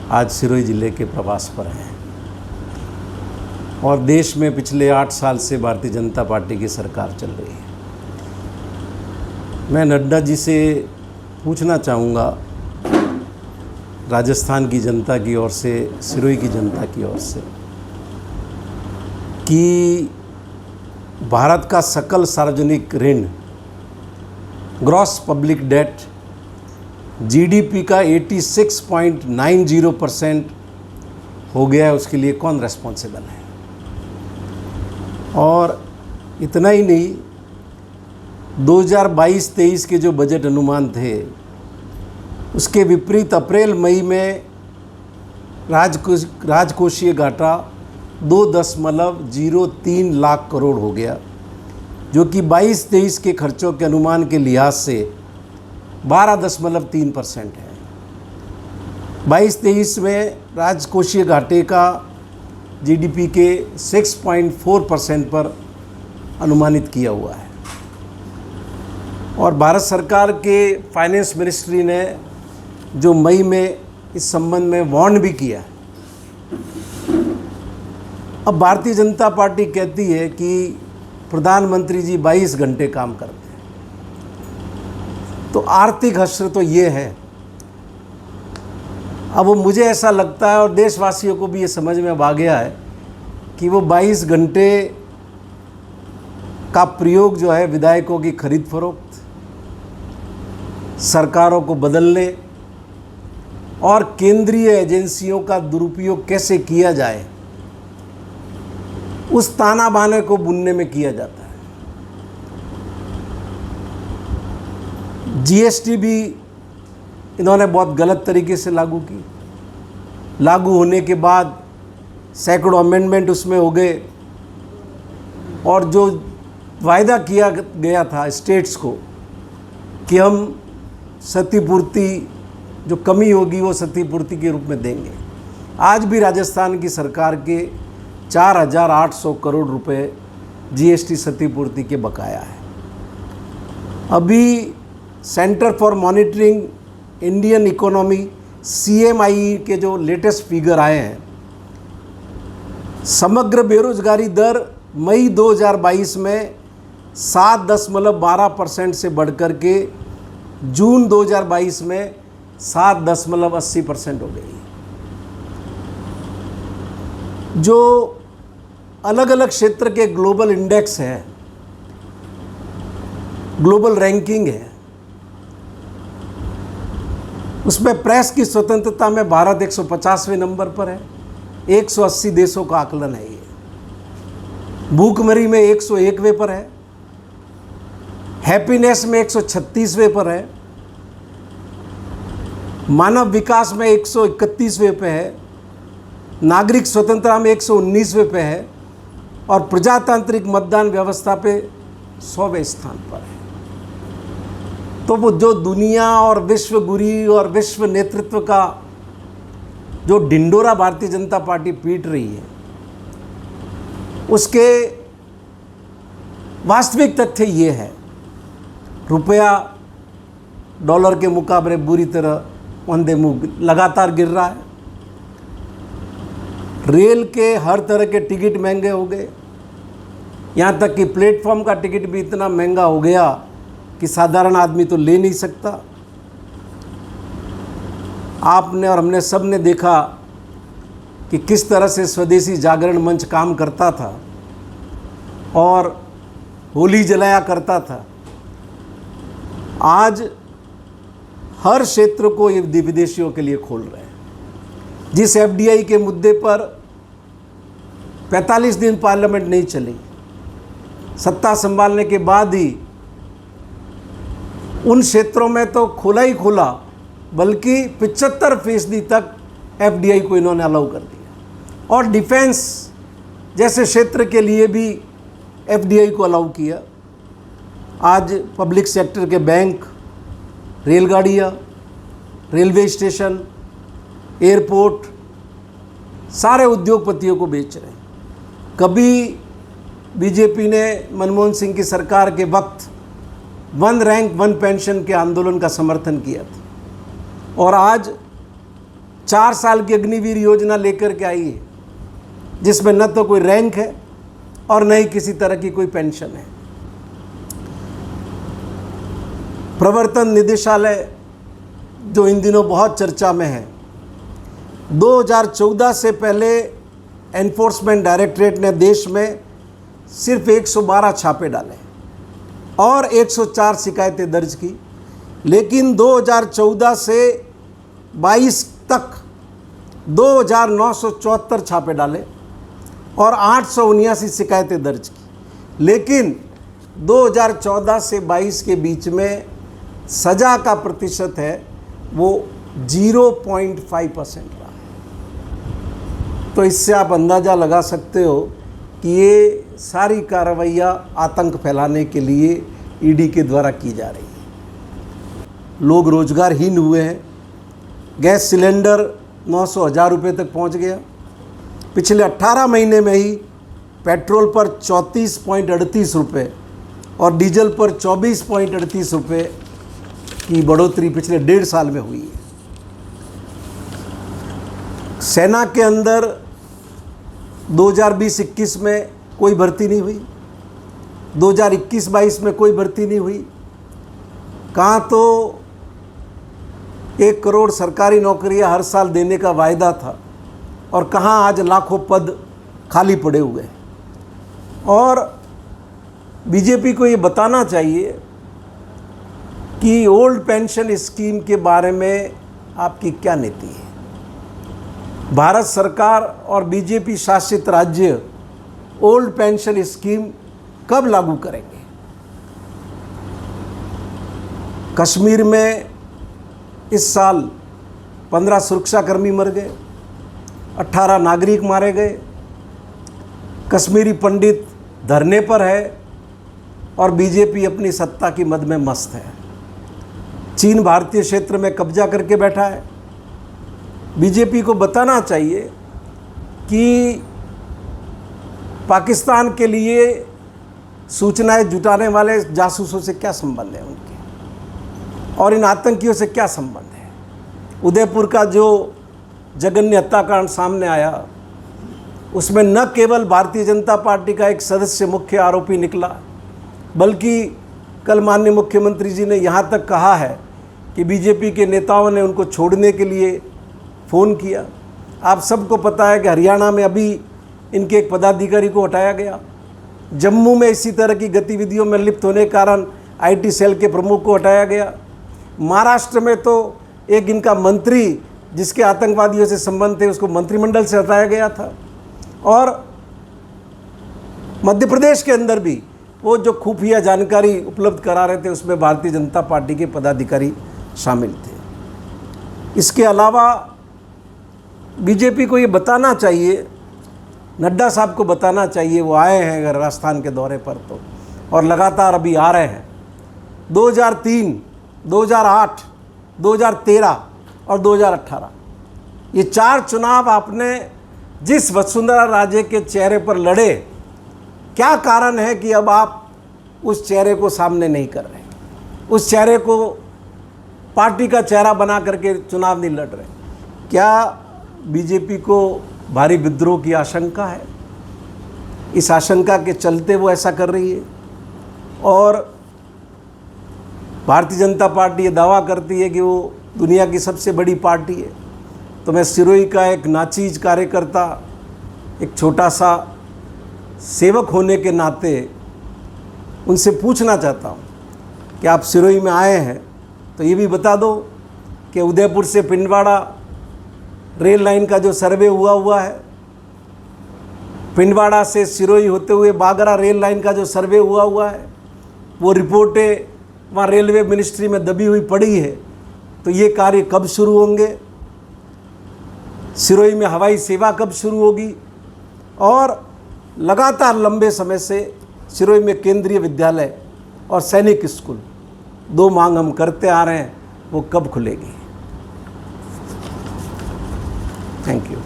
आज सिरोही जिले के प्रवास पर हैं और देश में पिछले 8 साल से भारतीय जनता पार्टी की सरकार चल रही है। मैं नड्डा जी से पूछना चाहूँगा, राजस्थान की जनता की ओर से, सिरोही की जनता की ओर से, कि भारत का सकल सार्वजनिक ऋण, ग्रॉस पब्लिक डेट, जीडीपी का 86.90% हो गया है, उसके लिए कौन रेस्पॉन्सिबल है? और इतना ही नहीं, 2022-23 के जो बजट अनुमान थे उसके विपरीत अप्रैल मई में राजकोषीय घाटा 2.03 लाख करोड़ हो गया, जो कि 22-23 के खर्चों के अनुमान के लिहाज से 12.3% है। 22-23 में राजकोषीय घाटे का जीडीपी के 6.4% पर अनुमानित किया हुआ है। और भारत सरकार के फाइनेंस मिनिस्ट्री ने जो मई में इस संबंध में वार्न भी किया। अब भारतीय जनता पार्टी कहती है कि प्रधानमंत्री जी 22 घंटे काम करते हैं, तो आर्थिक हश्र तो ये है। अब मुझे ऐसा लगता है और देशवासियों को भी ये समझ में आ गया है कि वो 22 घंटे का प्रयोग जो है विधायकों की खरीद फरोख्त, सरकारों को बदलने और केंद्रीय एजेंसियों का दुरुपयोग कैसे किया जाए, उस ताना बाने को बुनने में किया जाता है। जीएसटी भी इन्होंने बहुत गलत तरीके से लागू की। लागू होने के बाद सैकड़ों अमेंडमेंट उसमें हो गए और जो वायदा किया गया था स्टेट्स को कि हम क्षतिपूर्ति, जो कमी होगी वो क्षतिपूर्ति के रूप में देंगे, आज भी राजस्थान की सरकार के 4,800 करोड़ रुपए जीएसटी क्षतिपूर्ति के बकाया है। अभी centre for monitoring Indian economy CMI के जो लेटेस्ट फिगर आए हैं, समग्र बेरोजगारी दर मई 2022 में 7.12% से बढ़कर के जून 2022 में 7.80% हो गई। जो अलग अलग क्षेत्र के ग्लोबल इंडेक्स है, ग्लोबल रैंकिंग है, उसमें प्रेस की स्वतंत्रता में भारत 150वें नंबर पर है। 180 देशों का आकलन है ये। भूखमरी में 101वें पर है। हैप्पीनेस में 136वें पर है। मानव विकास में 131वें पे है। नागरिक स्वतंत्रता में 119वें पे है और प्रजातांत्रिक मतदान व्यवस्था पे 100वें स्थान पर है। तो वो जो दुनिया और विश्व गुरी और विश्व नेतृत्व का जो ढिंडोरा भारतीय जनता पार्टी पीट रही है, उसके वास्तविक तथ्य ये है, रुपया डॉलर के मुकाबले बुरी तरह औंधे मुंह लगातार गिर रहा है। रेल के हर तरह के टिकट महंगे हो गए, यहाँ तक कि प्लेटफॉर्म का टिकट भी इतना महंगा हो गया कि साधारण आदमी तो ले नहीं सकता। आपने और हमने सब ने देखा कि किस तरह से स्वदेशी जागरण मंच काम करता था और होली जलाया करता था। आज हर क्षेत्र को ये विदेशियों के लिए खोल रहे हैं। जिस FDI के मुद्दे पर 45 दिन पार्लियामेंट नहीं चली, सत्ता संभालने के बाद ही उन क्षेत्रों में तो खोला ही खोला, बल्कि 75% तक FDI को इन्होंने अलाउ कर दिया और डिफेंस जैसे क्षेत्र के लिए भी FDI को अलाउ किया। आज पब्लिक सेक्टर के बैंक, रेलगाड़ियाँ, रेलवे स्टेशन, एयरपोर्ट, सारे उद्योगपतियों को बेच रहे हैं। कभी बीजेपी ने मनमोहन सिंह की सरकार के वक्त 1 रैंक 1 पेंशन के आंदोलन का समर्थन किया था और आज 4 साल की अग्निवीर योजना लेकर के आई है, जिसमें न तो कोई रैंक है और न ही किसी तरह की कोई पेंशन है। प्रवर्तन निदेशालय जो इन दिनों बहुत चर्चा में है, 2014 से पहले एनफोर्समेंट डायरेक्टरेट ने देश में सिर्फ 112 छापे डाले और 104 शिकायतें दर्ज की, लेकिन 2014 से 22 तक 2974 छापे डाले और 879 शिकायतें दर्ज की। लेकिन 2014 से 22 के बीच में सज़ा का प्रतिशत है वो 0.5% रहा है। तो इससे आप अंदाज़ा लगा सकते हो कि ये सारी कार्रवाइयाँ आतंक फैलाने के लिए ईडी के द्वारा की जा रही है। लोग रोजगारहीन हुए हैं। गैस सिलेंडर 900-1000 रुपये तक पहुंच गया। पिछले 18 महीने में ही पेट्रोल पर 34.38 रुपये और डीजल पर 24.38 रुपये की बढ़ोतरी पिछले 1.5 साल में हुई है। सेना के अंदर 2020-21 में कोई भर्ती नहीं हुई, 2021-22 में कोई भर्ती नहीं हुई। कहाँ तो 1 करोड़ सरकारी नौकरियां हर साल देने का वायदा था और कहाँ आज लाखों पद खाली पड़े हुए हैं। और बीजेपी को ये बताना चाहिए कि ओल्ड पेंशन स्कीम के बारे में आपकी क्या नीति है। भारत सरकार और बीजेपी शासित राज्य ओल्ड पेंशन स्कीम कब लागू करेंगे? कश्मीर में इस साल 15 सुरक्षाकर्मी मर गए, 18 नागरिक मारे गए। कश्मीरी पंडित धरने पर है और बीजेपी अपनी सत्ता की मद में मस्त है। चीन भारतीय क्षेत्र में कब्जा करके बैठा है। बीजेपी को बताना चाहिए कि पाकिस्तान के लिए सूचनाएं जुटाने वाले जासूसों से क्या संबंध है उनके, और इन आतंकियों से क्या संबंध है। उदयपुर का जो जघन्य हत्याकांड सामने आया, उसमें न केवल भारतीय जनता पार्टी का एक सदस्य मुख्य आरोपी निकला, बल्कि कल माननीय मुख्यमंत्री जी ने यहाँ तक कहा है कि बीजेपी के नेताओं ने उनको छोड़ने के लिए फ़ोन किया। आप सबको पता है कि हरियाणा में अभी इनके एक पदाधिकारी को हटाया गया। जम्मू में इसी तरह की गतिविधियों में लिप्त होने के कारण आईटी सेल के प्रमुख को हटाया गया। महाराष्ट्र में तो एक इनका मंत्री जिसके आतंकवादियों से संबंध थे उसको मंत्रिमंडल से हटाया गया था। और मध्य प्रदेश के अंदर भी वो जो खुफिया जानकारी उपलब्ध करा रहे थे उसमें भारतीय जनता पार्टी के पदाधिकारी शामिल थे। इसके अलावा बीजेपी को ये बताना चाहिए, नड्डा साहब को बताना चाहिए, वो आए हैं अगर राजस्थान के दौरे पर तो, और लगातार अभी आ रहे हैं। 2003, 2008, 2013 और 2018 ये 4 चुनाव आपने जिस वसुंधरा राजे के चेहरे पर लड़े, क्या कारण है कि अब आप उस चेहरे को सामने नहीं कर रहे, उस चेहरे को पार्टी का चेहरा बना करके चुनाव नहीं लड़ रहे? क्या बीजेपी को भारी विद्रोह की आशंका है? इस आशंका के चलते वो ऐसा कर रही है। और भारतीय जनता पार्टी ये दावा करती है कि वो दुनिया की सबसे बड़ी पार्टी है। तो मैं सिरोही का एक नाचीज कार्यकर्ता, एक छोटा सा सेवक होने के नाते उनसे पूछना चाहता हूँ कि आप सिरोही में आए हैं तो ये भी बता दो कि उदयपुर से पिंडवाड़ा रेल लाइन का जो सर्वे हुआ है, पिंडवाड़ा से सिरोही होते हुए बागरा रेल लाइन का जो सर्वे हुआ है, वो रिपोर्टें वहाँ रेलवे मिनिस्ट्री में दबी हुई पड़ी है। तो ये कार्य कब शुरू होंगे? सिरोही में हवाई सेवा कब शुरू होगी? और लगातार लंबे समय से सिरोही में केंद्रीय विद्यालय और सैनिक स्कूल 2 मांग हम करते आ रहे हैं, वो कब खुलेगी? Thank you.